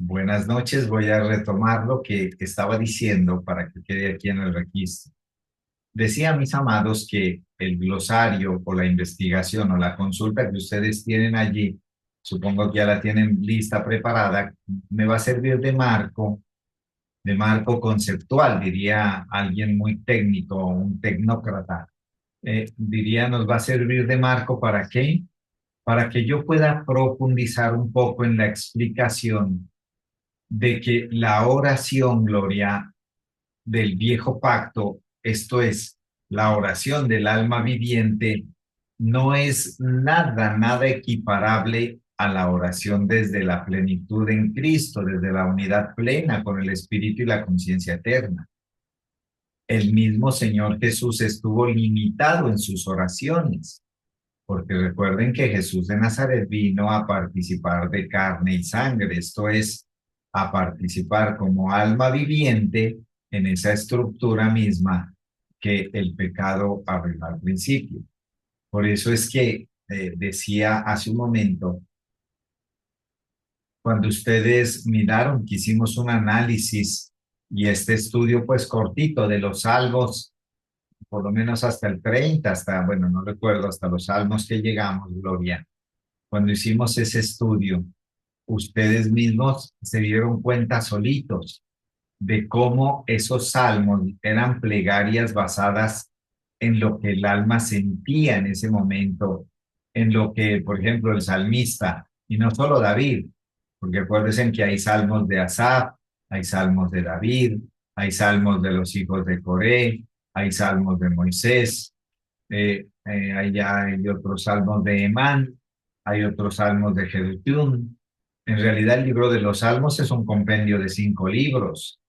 Buenas noches, voy a retomar lo que estaba diciendo para que quede aquí en el registro. Decía, mis amados, que el glosario o la investigación o la consulta que ustedes tienen allí, supongo que ya la tienen lista, preparada, me va a servir de marco conceptual, diría alguien muy técnico, un tecnócrata. Diría, nos va a servir de marco ¿para qué? Para que yo pueda profundizar un poco en la explicación de que la oración, Gloria, del viejo pacto, esto es, la oración del alma viviente, no es nada equiparable a la oración desde la plenitud en Cristo, desde la unidad plena con el Espíritu y la conciencia eterna. El mismo Señor Jesús estuvo limitado en sus oraciones, porque recuerden que Jesús de Nazaret vino a participar de carne y sangre, esto es, a participar como alma viviente en esa estructura misma que el pecado arruinó al principio. Por eso es que decía hace un momento, cuando ustedes miraron que hicimos un análisis y este estudio pues cortito de los salmos, por lo menos hasta el 30, hasta, bueno, no recuerdo, hasta los salmos que llegamos, Gloria. Cuando hicimos ese estudio, ustedes mismos se dieron cuenta solitos de cómo esos salmos eran plegarias basadas en lo que el alma sentía en ese momento, en lo que, por ejemplo, el salmista, y no solo David, porque acuérdense que hay salmos de Asaf, hay salmos de David, hay salmos de los hijos de Coré, hay salmos de Moisés, hay otros salmos de Emán, hay otros salmos de Jedutum. En realidad, el libro de los salmos es un compendio de 5 libros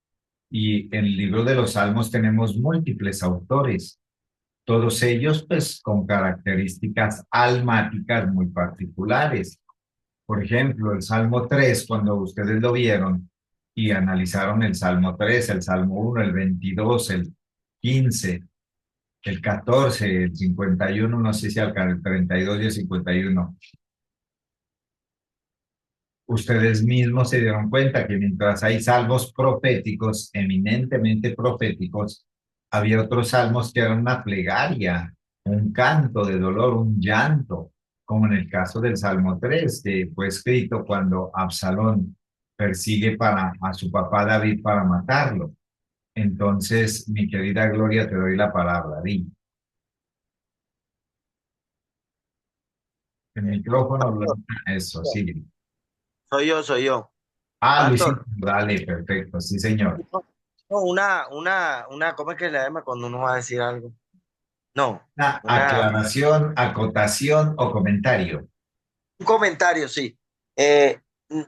y en el libro de los salmos tenemos múltiples autores, todos ellos pues con características almáticas muy particulares. Por ejemplo, el Salmo 3 cuando ustedes lo vieron y analizaron el Salmo 3, el Salmo 1, el 22, el 15, el 14, el 51, no sé si al el 32 y el 51. Ustedes mismos se dieron cuenta que mientras hay salmos proféticos, eminentemente proféticos, había otros salmos que eran una plegaria, un canto de dolor, un llanto, como en el caso del Salmo 3, que fue escrito cuando Absalón persigue a su papá David para matarlo. Entonces, mi querida Gloria, te doy la palabra. Di. El micrófono, Pastor, Gloria. Eso, sí. soy yo. Luisito, Pastor, dale, perfecto, sí, señor. no, no, ¿cómo es que le llama cuando uno va a decir algo? No, Una una, aclaración, acotación o comentario. un comentario, sí.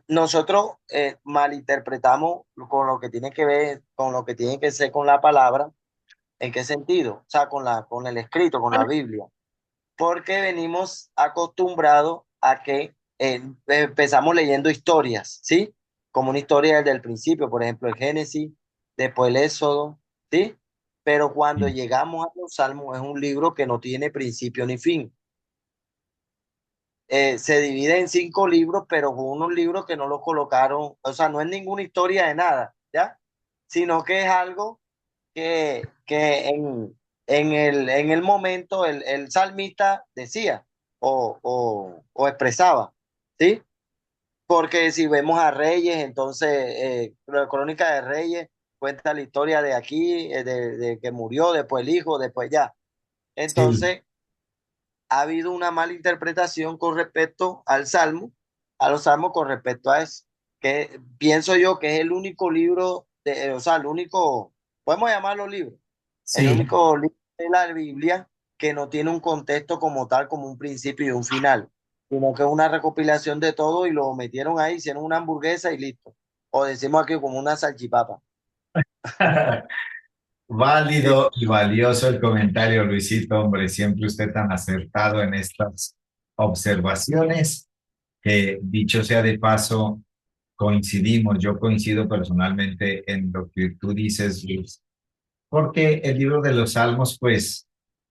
Nosotros malinterpretamos con lo que tiene que ver, con lo que tiene que ser con la palabra. ¿En qué sentido? O sea, con el escrito, con la Biblia. Porque venimos acostumbrados a que empezamos leyendo historias, ¿sí? Como una historia desde el principio, por ejemplo, el Génesis, después el Éxodo, ¿sí? Pero cuando Sí, llegamos a los Salmos es un libro que no tiene principio ni fin. Se divide en 5 libros, pero con unos libros que no los colocaron, o sea, no es ninguna historia de nada, ¿ya? Sino que es algo que en el momento el salmista decía o expresaba, ¿sí? Porque si vemos a Reyes, entonces la Crónica de Reyes cuenta la historia de aquí, de que murió, después el hijo, después ya. sí, Entonces, ha habido una mala interpretación con respecto al Salmo, a los Salmos con respecto a eso, que pienso yo que es el único libro, o sea, el único, podemos llamarlo libro, el sí, único libro de la Biblia que no tiene un contexto como tal, como un principio y un final, sino que es una recopilación de todo y lo metieron ahí, hicieron una hamburguesa y listo. O decimos aquí como una salchipapa. Sí, Válido y valioso el comentario, Luisito, hombre, siempre usted tan acertado en estas observaciones, que dicho sea de paso, coincidimos, yo coincido personalmente en lo que tú dices, Luis, porque el libro de los Salmos, pues,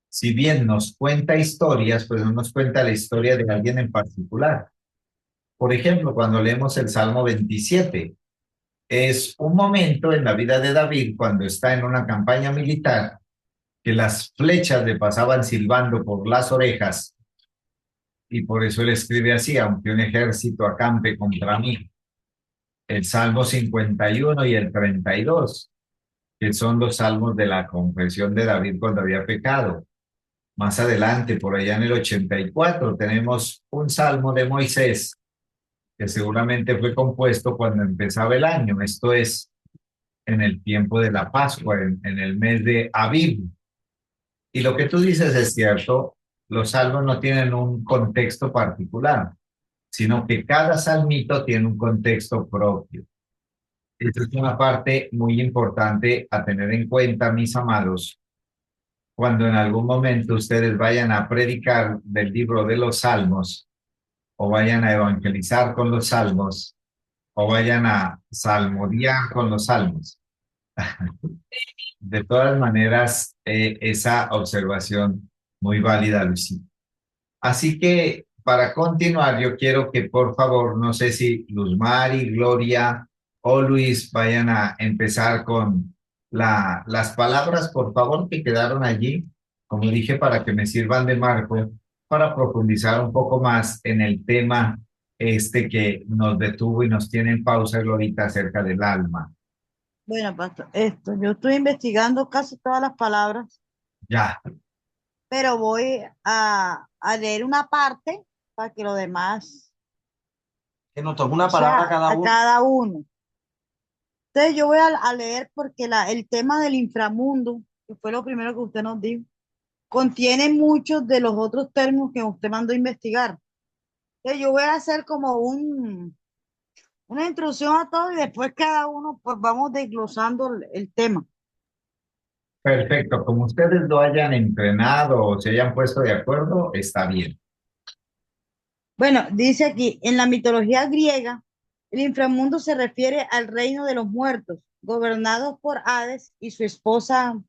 si bien nos cuenta historias, pues no nos cuenta la historia de alguien en particular. Por ejemplo, cuando leemos el Salmo 27. es un momento en la vida de David cuando está en una campaña militar que las flechas le pasaban silbando por las orejas y por eso él escribe así, aunque un ejército acampe contra mí. El Salmo 51 y el 32, que son los salmos de la confesión de David cuando había pecado. Más adelante, por allá en el 84, tenemos un salmo de Moisés, que seguramente fue compuesto cuando empezaba el año, esto es en el tiempo de la Pascua, en el mes de Abib. Y lo que tú dices es cierto, los salmos no tienen un contexto particular, sino que cada salmito tiene un contexto propio. Esta es una parte muy importante a tener en cuenta, mis amados, cuando en algún momento ustedes vayan a predicar del libro de los salmos o vayan a evangelizar con los salmos o vayan a salmodiar con los salmos. De todas maneras, esa observación muy válida, Lucía. Así que para continuar, yo quiero que por favor, no sé si Luzmari, Gloria o Luis vayan a empezar con las palabras, por favor, que quedaron allí, como dije, para que me sirvan de marco, para profundizar un poco más en el tema este que nos detuvo y nos tiene en pausa, Glorita, acerca del alma. Bueno, pastor, yo estoy investigando casi todas las palabras, Ya, pero voy a leer una parte para que lo demás, Que nos toque una o sea, palabra cada a uno. cada uno. Entonces yo voy a leer porque el tema del inframundo, que fue lo primero que usted nos dijo, contiene muchos de los otros términos que usted mandó a investigar. Entonces yo voy a hacer como una introducción a todo y después cada uno pues vamos desglosando el tema. perfecto. Como ustedes lo hayan entrenado o se hayan puesto de acuerdo, está bien. Bueno, dice aquí, en la mitología griega, el inframundo se refiere al reino de los muertos, gobernados por Hades y su esposa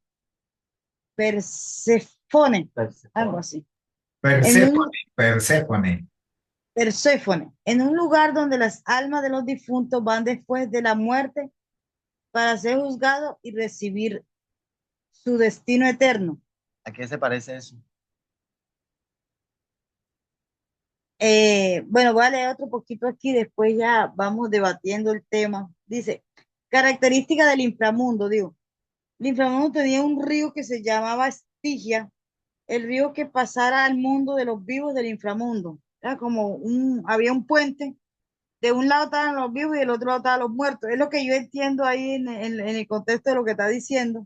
Perséfone, algo así. En un Perséfone, Perséfone. Perséfone, en un lugar donde las almas de los difuntos van después de la muerte para ser juzgados y recibir su destino eterno. ¿A qué se parece eso? Bueno, voy a leer otro poquito aquí, después ya vamos debatiendo el tema. Dice, característica del inframundo, digo. El inframundo tenía un río que se llamaba Estigia, el río que pasara al mundo de los vivos del inframundo. Era como había un puente, de un lado estaban los vivos y del otro lado estaban los muertos. Es lo que yo entiendo ahí en el contexto de lo que está diciendo.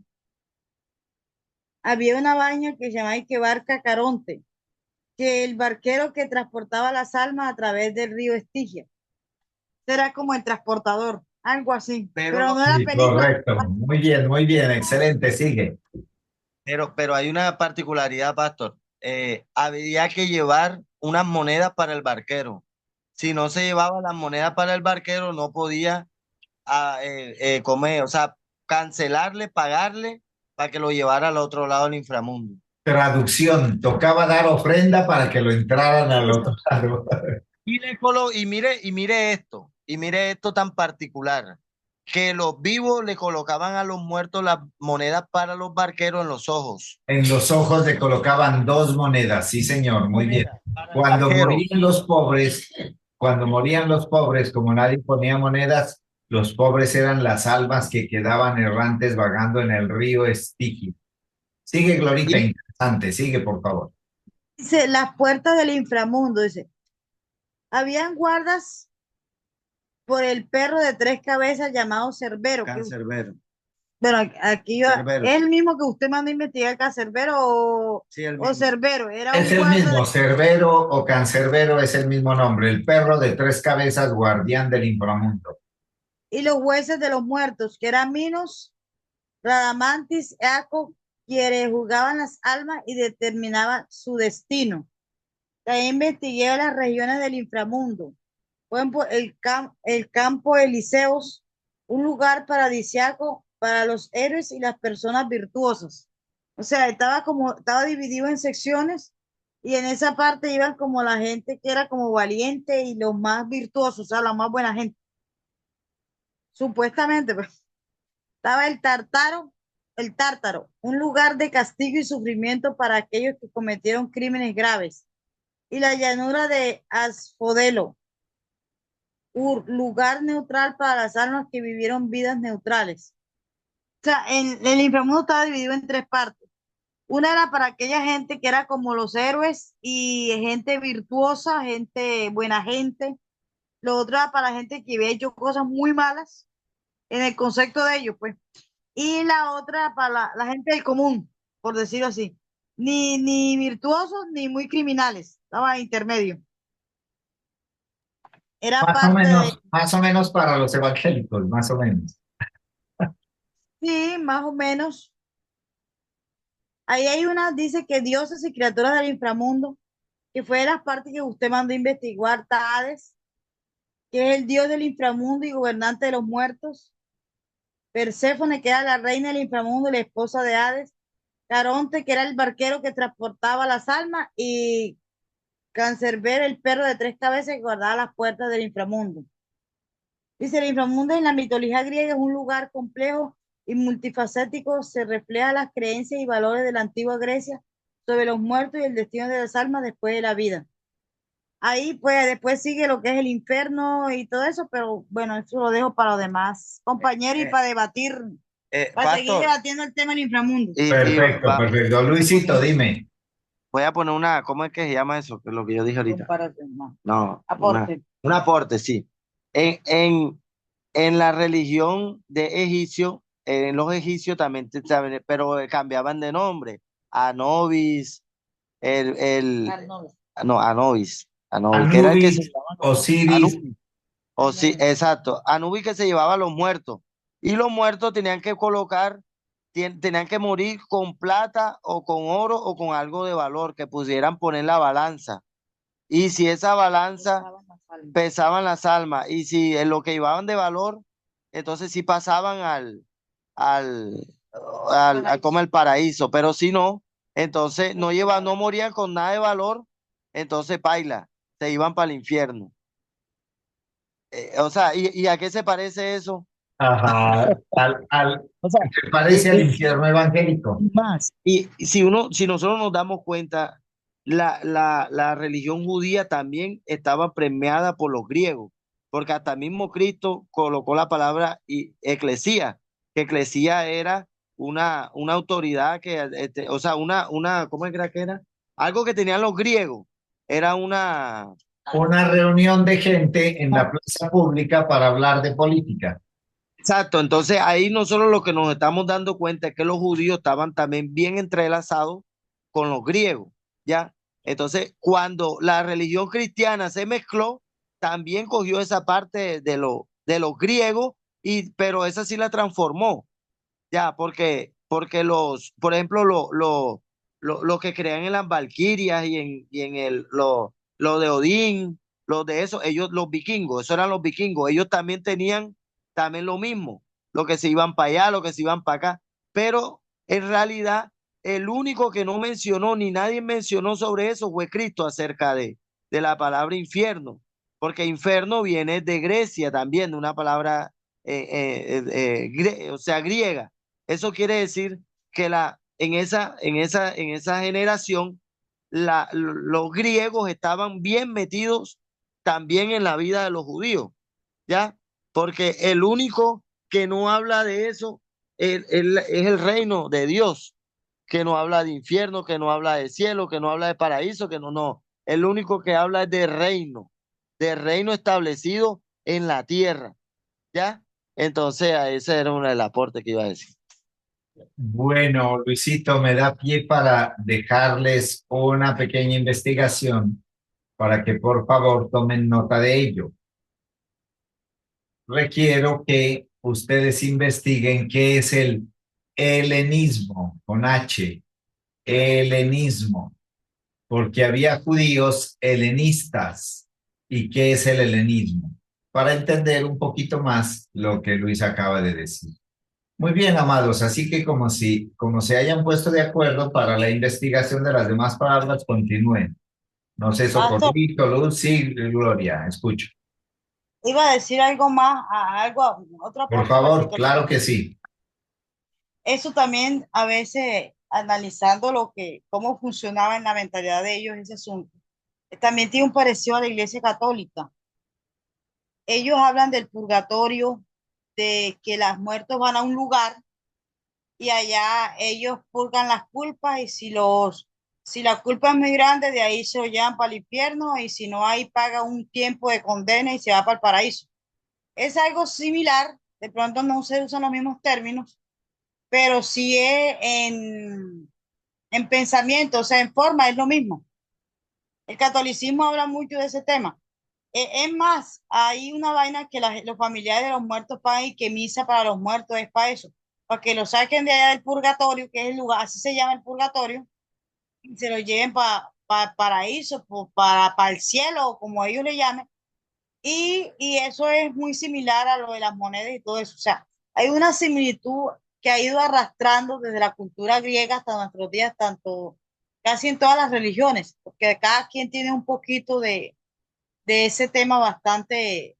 Había una baña que se llamaba que barca Caronte, que el barquero que transportaba las almas a través del río Estigia. Era como el transportador, algo así. Pero, Pero no era Sí, película. correcto. Muy bien, excelente. Sigue. pero hay una particularidad, pastor. Había que llevar unas monedas para el barquero. Si no se llevaba las monedas para el barquero, no podía comer, o sea, cancelarle, pagarle para que lo llevara al otro lado del inframundo. Traducción. Tocaba dar ofrenda para que lo entraran al otro lado. Y mire esto tan particular, que los vivos le colocaban a los muertos las monedas para los barqueros en los ojos. En los ojos le colocaban dos monedas. Sí, señor, muy bien. Moneda para el Cuando barquero. morían los pobres, cuando morían los pobres, como nadie ponía monedas, los pobres eran las almas que quedaban errantes vagando en el río Estigio. Sigue, Glorita, Y interesante. Sigue, por favor. Dice, las puertas del inframundo, dice, habían guardas por el perro de tres cabezas llamado Cerbero. Cancerbero. Bueno, aquí yo, Cerbero. es el mismo que usted mandó a investigar, Cancerbero Sí, el o mismo. Cerbero, era Es un el guarda mismo, Cerbero o Cancerbero es el mismo nombre, el perro de tres cabezas, guardián del inframundo. y los jueces de los muertos, que eran Minos, Radamantis, Eaco, quienes juzgaban las almas y determinaban su destino. También investigué las regiones del inframundo. Por ejemplo, el campo Eliseos, un lugar paradisiaco para los héroes y las personas virtuosas. O sea, estaba dividido en secciones y en esa parte iban como la gente que era como valiente y los más virtuosos, o sea, la más buena gente. supuestamente, pues, estaba el Tártaro, un lugar de castigo y sufrimiento para aquellos que cometieron crímenes graves, y la llanura de Asfodelo, lugar neutral para las almas que vivieron vidas neutrales. O sea, el inframundo estaba dividido en tres partes. Una era para aquella gente que era como los héroes y gente virtuosa, gente buena gente. Lo otro era para gente que había hecho cosas muy malas en el concepto de ellos, pues. Y la otra para la gente del común, por decirlo así. Ni virtuosos ni muy criminales, estaba intermedio. Era parte de, Más o menos para los evangélicos, más o menos. sí, más o menos. Ahí hay una, dice que dioses y criaturas del inframundo, que fue de las partes que usted mandó a investigar, Hades, que es el dios del inframundo y gobernante de los muertos. Perséfone, que era la reina del inframundo y la esposa de Hades. Caronte, que era el barquero que transportaba las almas. Y Cancerber, el perro de tres cabezas que guardaba las puertas del inframundo. Dice, el inframundo en la mitología griega es un lugar complejo y multifacético, se refleja las creencias y valores de la antigua Grecia sobre los muertos y el destino de las almas después de la vida. Ahí pues después sigue lo que es el infierno y todo eso, pero bueno, eso lo dejo para los demás compañeros y para debatir, para seguir Pastor, debatiendo el tema del inframundo. Perfecto, perfecto. Luisito, dime. voy a poner una, ¿cómo es que se llama eso? Que es lo que yo dije ahorita. Comparación, no. No, Aporte. un aporte, sí. En la religión de egipcio, en los egipcios también, pero cambiaban de nombre. Anubis, Arnold. no, Anubis, que era el que se Anubis, llamaba Osiris. Anubis. O sí, exacto. Anubis que se llevaba a los muertos. Y los muertos tenían que colocar, tenían que morir con plata o con oro o con algo de valor que pudieran poner la balanza. Y si esa balanza pesaban las almas y si en lo que llevaban de valor, entonces sí pasaban al, como el paraíso, pero si no, entonces no morían con nada de valor, entonces paila, se iban para el infierno. O sea, ¿y a qué se parece eso? Ajá, O sea, se parece al infierno evangélico. más. Y si nosotros nos damos cuenta, la religión judía también estaba premiada por los griegos, porque hasta mismo Cristo colocó la palabra eclesía, que eclesía era una autoridad que, o sea, ¿cómo era que era? Algo que tenían los griegos, era Una reunión de gente en la plaza pública para hablar de política. exacto, entonces ahí nosotros lo que nos estamos dando cuenta es que los judíos estaban también bien entrelazados con los griegos, ¿ya? Entonces, cuando la religión cristiana se mezcló, también cogió esa parte de los griegos, pero esa sí la transformó, ¿ya? Porque por ejemplo, lo que crean en las Valquirias y en lo de Odín, lo de eso, ellos, los vikingos, eso eran los vikingos, ellos también tenían también lo mismo, lo que se iban para allá, lo que se iban para acá, pero en realidad el único que no mencionó, ni nadie mencionó sobre eso fue Cristo acerca de la palabra infierno, porque infierno viene de Grecia también, de una palabra, o sea, griega. Eso quiere decir que en esa generación los griegos estaban bien metidos también en la vida de los judíos, ¿ya? Porque el único que no habla de eso es el reino de Dios, que no habla de infierno, que no habla de cielo, que no habla de paraíso, que no, no. El único que habla es de reino establecido en la tierra, ¿ya? Entonces, ese era uno del aporte que iba a decir. Bueno, Luisito, me da pie para dejarles una pequeña investigación para que por favor tomen nota de ello. Requiero que ustedes investiguen qué es el helenismo, con H, helenismo, porque había judíos helenistas. ¿Y qué es el helenismo? Para entender un poquito más lo que Luis acaba de decir. Muy bien, amados, así que como se hayan puesto de acuerdo para la investigación de las demás palabras, continúen. No sé, Pastor, Socorrito, Luz, sí, Gloria, escucho. iba a decir algo más, otra Por parte favor, respecto a lo claro que que sí. eso también a veces analizando cómo funcionaba en la mentalidad de ellos ese asunto, también tiene un parecido a la Iglesia Católica. Ellos hablan del purgatorio, de que los muertos van a un lugar y allá ellos purgan las culpas y si la culpa es muy grande, de ahí se lo llevan para el infierno y si no, ahí paga un tiempo de condena y se va para el paraíso. Es algo similar, de pronto no se usan los mismos términos, pero sí es en pensamiento, o sea, en forma es lo mismo. El catolicismo habla mucho de ese tema. Es más, hay una vaina que los familiares de los muertos pagan y que misa para los muertos es para eso, para que lo saquen de allá del purgatorio, que es el lugar, así se llama el purgatorio, y se lo lleven para paraíso, para el cielo, o como ellos le llamen. Y eso es muy similar a lo de las monedas y todo eso. O sea, hay una similitud que ha ido arrastrando desde la cultura griega hasta nuestros días, tanto casi en todas las religiones, porque cada quien tiene un poquito de ese tema bastante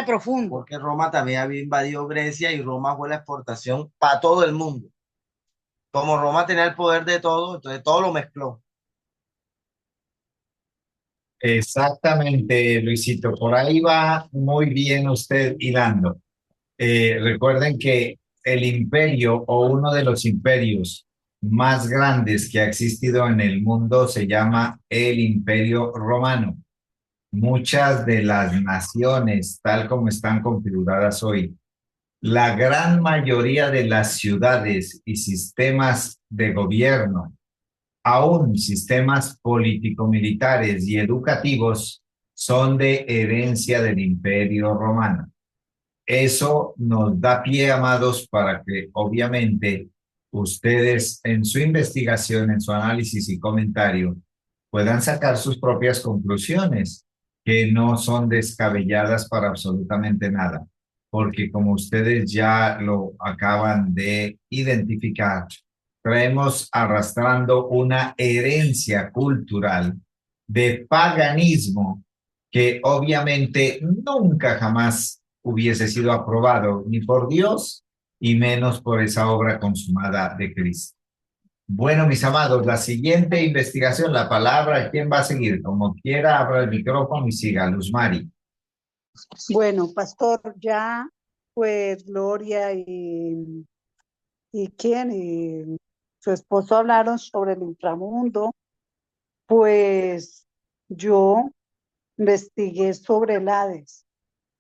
profundo. Porque Roma también había invadido Grecia y Roma fue la exportación para todo el mundo. Como Roma tenía el poder de todo, entonces todo lo mezcló. Exactamente, Luisito. Por ahí va muy bien usted hilando. Recuerden que el imperio o uno de los imperios más grandes que ha existido en el mundo se llama el Imperio Romano. Muchas de las naciones, tal como están configuradas hoy, la gran mayoría de las ciudades y sistemas de gobierno, aún sistemas político-militares y educativos, son de herencia del Imperio Romano. Eso nos da pie, amados, para que obviamente ustedes en su investigación, en su análisis y comentario, puedan sacar sus propias conclusiones, que no son descabelladas para absolutamente nada, porque como ustedes ya lo acaban de identificar, traemos arrastrando una herencia cultural de paganismo que obviamente nunca jamás hubiese sido aprobado ni por Dios y menos por esa obra consumada de Cristo. Bueno, mis amados, la siguiente investigación, la palabra, ¿quién va a seguir? Como quiera, abra el micrófono y siga, Luz Mari. Bueno, pastor, ya pues Gloria y quién y su esposo hablaron sobre el inframundo, pues yo investigué sobre el Hades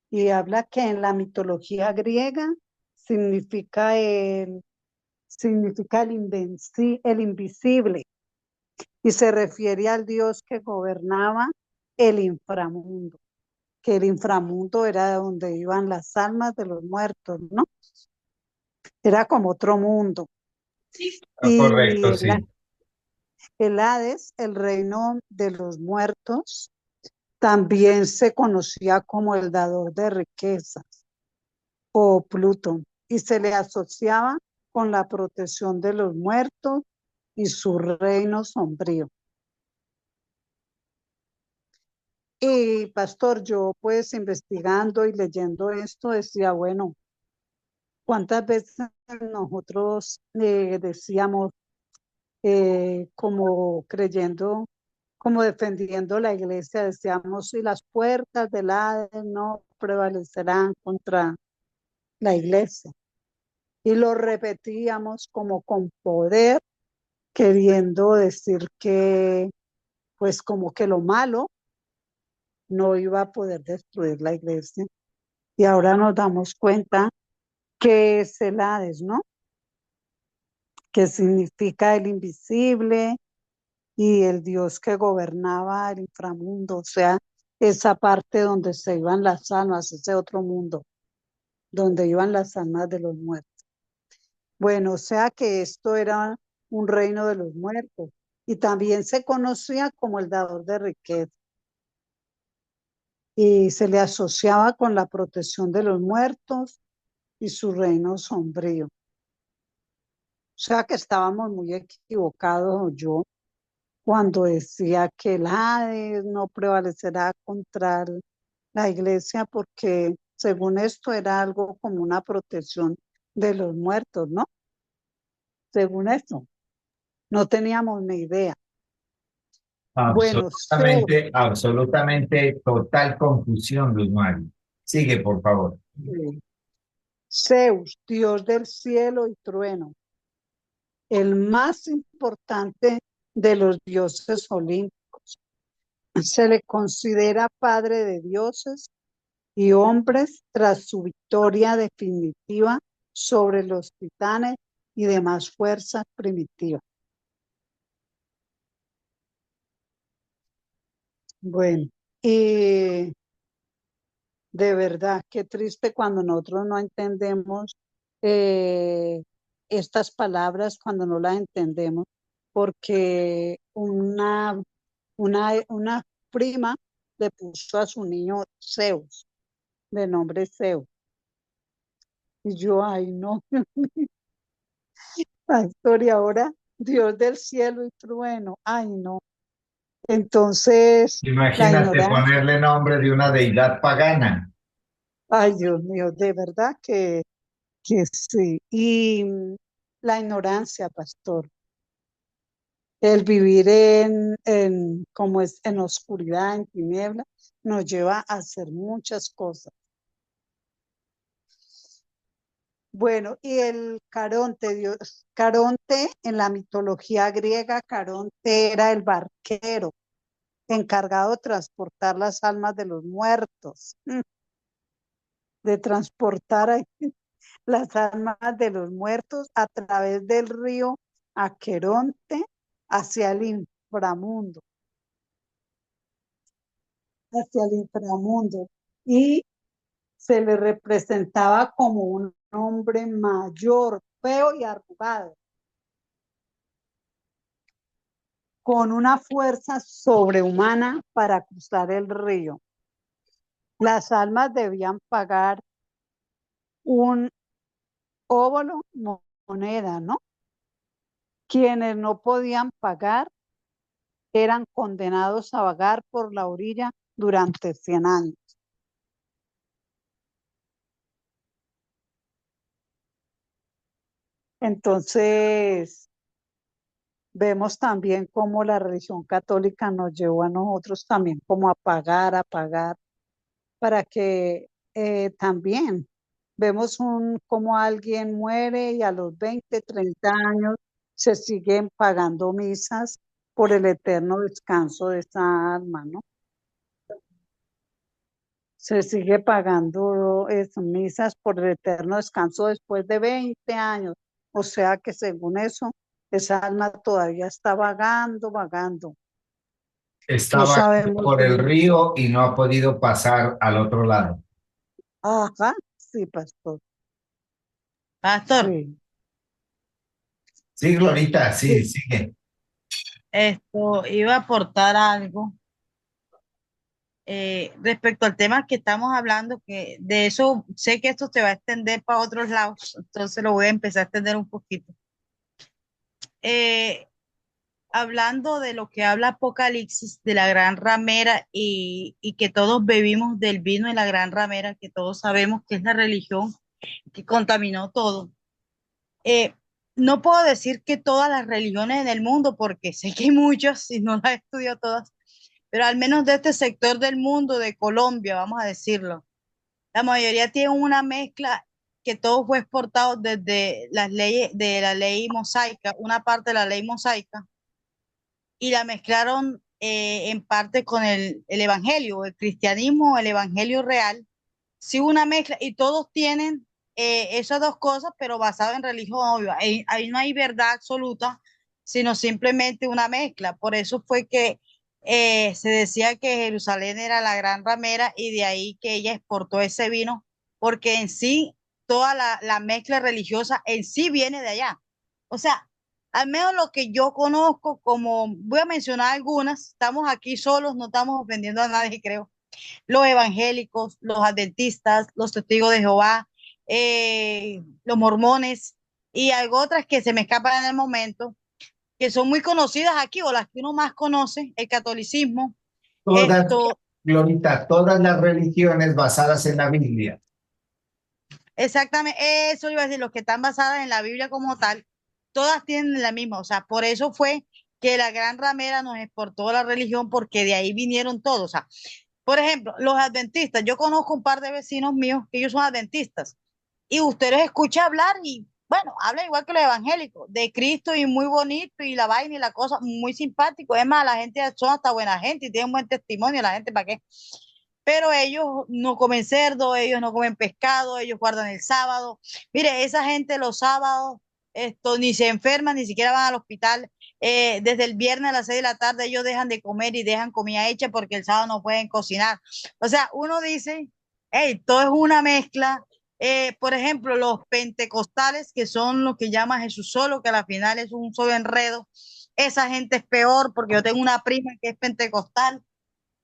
y habla que en la mitología griega significa el invisible y se refiere al dios que gobernaba el inframundo, que el inframundo era donde iban las almas de los muertos, ¿no? Era como otro mundo. Y Correcto, sí. el Hades, el reino de los muertos, también se conocía como el dador de riquezas o Plutón y se le asociaba con la protección de los muertos y su reino sombrío. Y pastor, yo pues investigando y leyendo esto decía, bueno, ¿cuántas veces nosotros decíamos como creyendo, como defendiendo la iglesia, decíamos, y las puertas del Hades no prevalecerán contra la iglesia? Y lo repetíamos como con poder, queriendo decir que, pues como que lo malo no iba a poder destruir la iglesia. Y ahora nos damos cuenta que es el Hades, ¿no? Que significa el invisible y el Dios que gobernaba el inframundo, o sea, esa parte donde se iban las almas, ese otro mundo, donde iban las almas de los muertos. Bueno, o sea que esto era un reino de los muertos y también se conocía como el dador de riqueza y se le asociaba con la protección de los muertos y su reino sombrío. O sea que estábamos muy equivocados yo cuando decía que el Hades no prevalecerá contra la iglesia porque según esto era algo como una protección de los muertos, ¿no? Según esto, no teníamos ni idea. Bueno, Zeus, Absolutamente total confusión, Luz Mari. Sigue, por favor. Zeus, dios del cielo y trueno, el más importante de los dioses olímpicos. Se le considera padre de dioses y hombres tras su victoria definitiva sobre los titanes y demás fuerzas primitivas. Bueno, y de verdad, qué triste cuando nosotros no entendemos eh, estas palabras, cuando no las entendemos, porque una prima le puso a su niño Zeus, de nombre Zeus. Y yo, ay, no, la historia ahora, Dios del cielo y trueno, ay, no. Entonces, la Imagínate ignorancia, ponerle nombre de una deidad pagana. ay, Dios mío, de verdad que sí. Y la ignorancia, pastor, el vivir como es, en oscuridad, en tiniebla, nos lleva a hacer muchas cosas. Bueno, y el Caronte, Dios, Caronte en la mitología griega, Caronte era el barquero encargado de transportar las almas de los muertos, de transportar las almas de los muertos a través del río Aqueronte hacia el inframundo, hacia el inframundo. Y se le representaba como un hombre mayor, feo y arrugado, con una fuerza sobrehumana para cruzar el río. Las almas debían pagar un óbolo, moneda, ¿no? Quienes no podían pagar eran condenados a vagar por la orilla durante 100 años. Entonces, vemos también cómo la religión católica nos llevó a nosotros también como a pagar, para que también vemos cómo alguien muere y a los 20, 30 años se siguen pagando misas por el eterno descanso de esa alma, ¿no? Se sigue pagando misas por el eterno descanso después de 20 años. O sea que según eso, esa alma todavía está vagando, vagando. No Estaba sabemos por el bien. río y no ha podido pasar al otro lado. Ajá, sí, pastor. Pastor, Sí. Sí, Glorita, sí, Sí. sigue. esto iba a aportar algo respecto al tema que estamos hablando, que de eso sé que esto se va a extender para otros lados, entonces lo voy a empezar a extender un poquito. Eh, Hablando de lo que habla Apocalipsis, de la gran ramera y que todos bebimos del vino de la gran ramera, que todos sabemos que es la religión que contaminó todo. Eh, no puedo decir que todas las religiones en el mundo, porque sé que hay muchas y no las he estudiado todas, pero al menos de este sector del mundo, de Colombia, vamos a decirlo, la mayoría tienen una mezcla que todo fue exportado desde las leyes de la ley mosaica, una parte de la ley mosaica, y la mezclaron en parte con el evangelio, el cristianismo, el evangelio real. Sí, una mezcla, y todos tienen esas dos cosas, pero basado en religión, obvio. Ahí no hay verdad absoluta, sino simplemente una mezcla. Por eso fue que se decía que Jerusalén era la gran ramera y de ahí que ella exportó ese vino, porque en sí toda la mezcla religiosa en sí viene de allá. O sea, al menos lo que yo conozco, como voy a mencionar algunas, estamos aquí solos, no estamos ofendiendo a nadie, creo. Los evangélicos, los adventistas, los testigos de Jehová, los mormones y algo otras que se me escapan en el momento, que son muy conocidas aquí o las que uno más conoce, el catolicismo, Todas, esto, Glorita, todas las religiones basadas en la Biblia. Exactamente, eso iba a decir, los que están basadas en la Biblia como tal, todas tienen la misma, o sea, por eso fue que la gran ramera nos exportó la religión, porque de ahí vinieron todos, o sea, por ejemplo, los adventistas, yo conozco un par de vecinos míos que ellos son adventistas, y ustedes escuchan hablar y, bueno, hablan igual que los evangélicos, de Cristo y muy bonito, y la vaina y la cosa, muy simpático, es más, la gente son hasta buena gente y tienen buen testimonio, la gente, ¿para qué? Pero ellos no comen cerdo, ellos no comen pescado, ellos guardan el sábado. Mire, esa gente los sábados ni se enferman, ni siquiera van al hospital. Desde el viernes a las 6 de la tarde ellos dejan de comer y dejan comida hecha porque el sábado no pueden cocinar. O sea, uno dice, hey, todo es una mezcla. Por ejemplo, los pentecostales, que son los que llama Jesús solo, que al final es un solo enredo. Esa gente es peor porque yo tengo una prima que es pentecostal.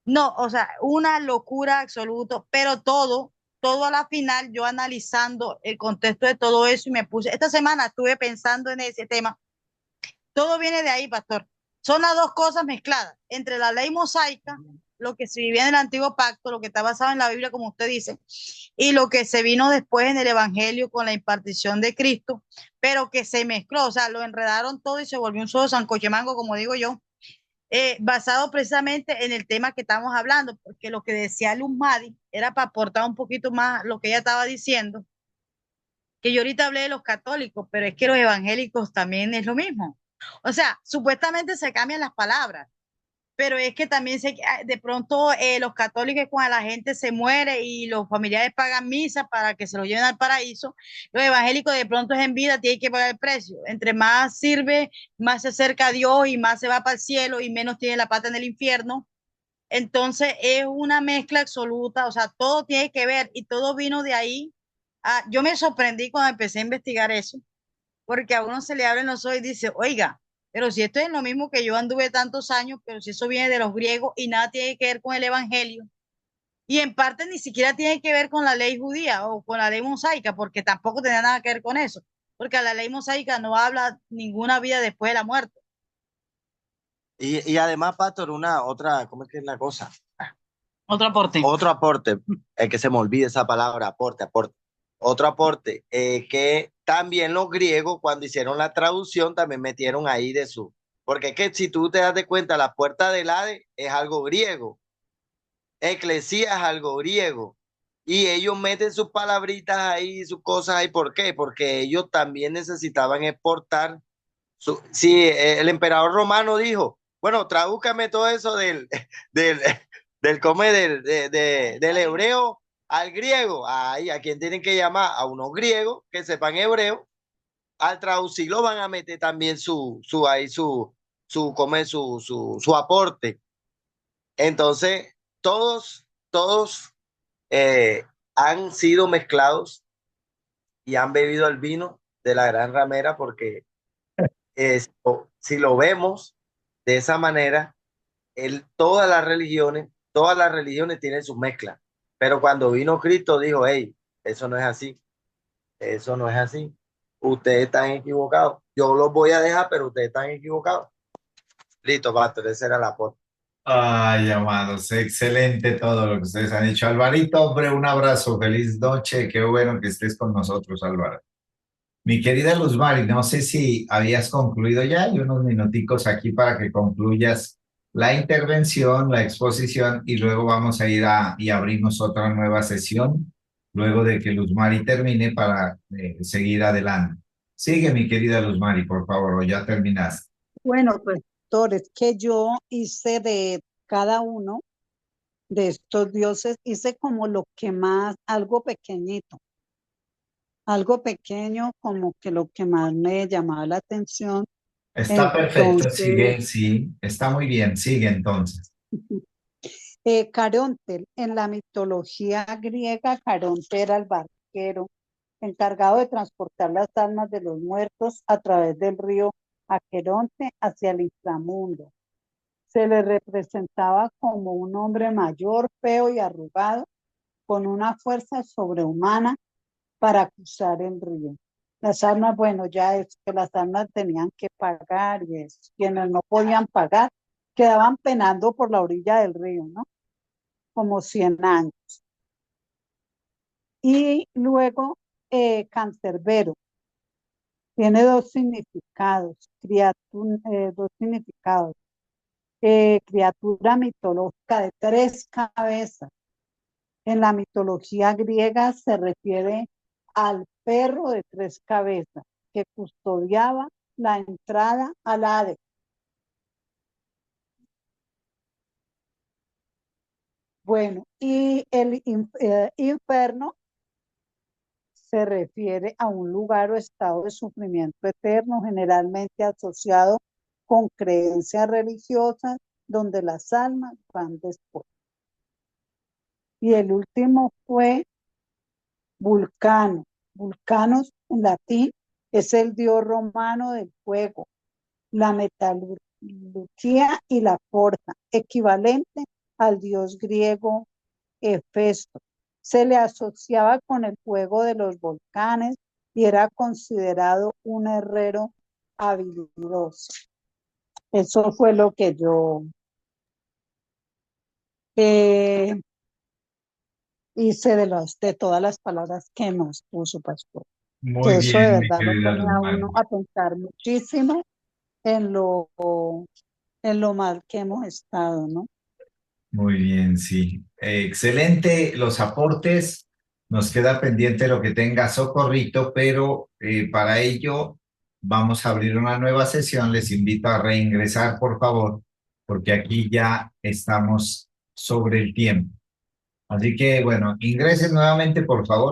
No, o sea, una locura absoluta, pero todo a la final, yo analizando el contexto de todo eso y me puse, esta semana estuve pensando en ese tema, todo viene de ahí, pastor. Son las dos cosas mezcladas, entre la ley mosaica, lo que se vivía en el antiguo pacto, lo que está basado en la Biblia, como usted dice, y lo que se vino después en el Evangelio con la impartición de Cristo, pero que se mezcló, o sea, lo enredaron todo y se volvió un solo sancochemango, como digo yo, basado precisamente en el tema que estamos hablando, porque lo que decía Luz Madi era para aportar un poquito más lo que ella estaba diciendo, que yo ahorita hablé de los católicos, pero es que los evangélicos también es lo mismo. O sea, supuestamente se cambian las palabras, pero es que también de pronto los católicos cuando la gente se muere y los familiares pagan misa para que se lo lleven al paraíso, los evangélicos de pronto es en vida, tienen que pagar el precio. Entre más sirve, más se acerca a Dios y más se va para el cielo y menos tiene la pata en el infierno. Entonces es una mezcla absoluta, o sea, todo tiene que ver y todo vino de ahí. Yo me sorprendí cuando empecé a investigar eso, porque a uno se le abren los ojos y dice, oiga, pero si esto es lo mismo que yo anduve tantos años, pero si eso viene de los griegos y nada tiene que ver con el evangelio, y en parte ni siquiera tiene que ver con la ley judía o con la ley mosaica, porque tampoco tenía nada que ver con eso, porque la ley mosaica no habla ninguna vida después de la muerte. Y además, Pastor, una otra, ¿cómo es que es la cosa? Otro aporte. Otro aporte, es que se me olvide esa palabra, aporte, aporte. Otro aporte, que también los griegos, cuando hicieron la traducción, también metieron ahí de su. Porque es que si tú te das de cuenta, la puerta del Hades es algo griego, Eclesía es algo griego, y ellos meten sus palabritas ahí, sus cosas ahí. ¿Por qué? Porque ellos también necesitaban exportar. Sí, el emperador romano dijo, bueno, tradúcame todo eso del, del hebreo al griego. Ahí, ¿a quién tienen que llamar? A unos griegos que sepan hebreo. Al traducirlo van a meter también ahí, su aporte. Entonces, todos han sido mezclados y han bebido el vino de la gran ramera, porque si lo vemos de esa manera, todas las religiones tienen sus mezclas. Pero cuando vino Cristo dijo, hey, eso no es así, eso no es así. Ustedes están equivocados. Yo los voy a dejar, pero ustedes están equivocados. Listo, pastor, esa era la aporte. Ay, amados, excelente todo lo que ustedes han dicho. Alvarito, hombre, un abrazo, feliz noche, qué bueno que estés con nosotros, Álvaro. Mi querida Luz Mari, no sé si habías concluido ya, hay unos minuticos aquí para que concluyas la intervención, la exposición, y luego vamos a ir y abrimos otra nueva sesión, luego de que Luz Mari termine para seguir adelante. Sigue, mi querida Luz Mari, por favor, o ya terminaste. Bueno, pues, doctor, es que yo hice de cada uno de estos dioses, hice como lo que más, algo pequeñito, algo pequeño, como que lo que más me llamaba la atención. Está perfecto, Entonces, sigue, sí, está muy bien, sigue entonces. Caronte, en la mitología griega, Caronte era el barquero encargado de transportar las almas de los muertos a través del río Aqueronte hacia el inframundo. Se le representaba como un hombre mayor, feo y arrugado, con una fuerza sobrehumana para cruzar el río. Las almas, bueno, ya es que las almas tenían que pagar y es, quienes no podían pagar quedaban penando por la orilla del río, ¿no? como 100 años. Y luego cancerbero tiene dos significados, criatura mitológica de 3 cabezas. En la mitología griega se refiere al perro de 3 cabezas que custodiaba la entrada al Hades. Bueno, y el infierno se refiere a un lugar o estado de sufrimiento eterno, generalmente asociado con creencias religiosas, donde las almas van después. Y el último fue Vulcano. Vulcanos en latín es el dios romano del fuego, la metalurgia y la forja, equivalente al dios griego Hefesto. Se le asociaba con el fuego de los volcanes y era considerado un herrero habilidoso. Eso fue lo que yo hice de todas las palabras que nos puso, pastor. Muy Que eso de bien, mi verdad lo querida pone Luz a María. uno a pensar muchísimo en lo mal que hemos estado, ¿no? Muy bien, sí. Excelente los aportes. Nos queda pendiente lo que tenga Socorrito, pero para ello vamos a abrir una nueva sesión. Les invito a reingresar, por favor, porque aquí ya estamos sobre el tiempo. Así que, bueno, ingresen nuevamente, por favor.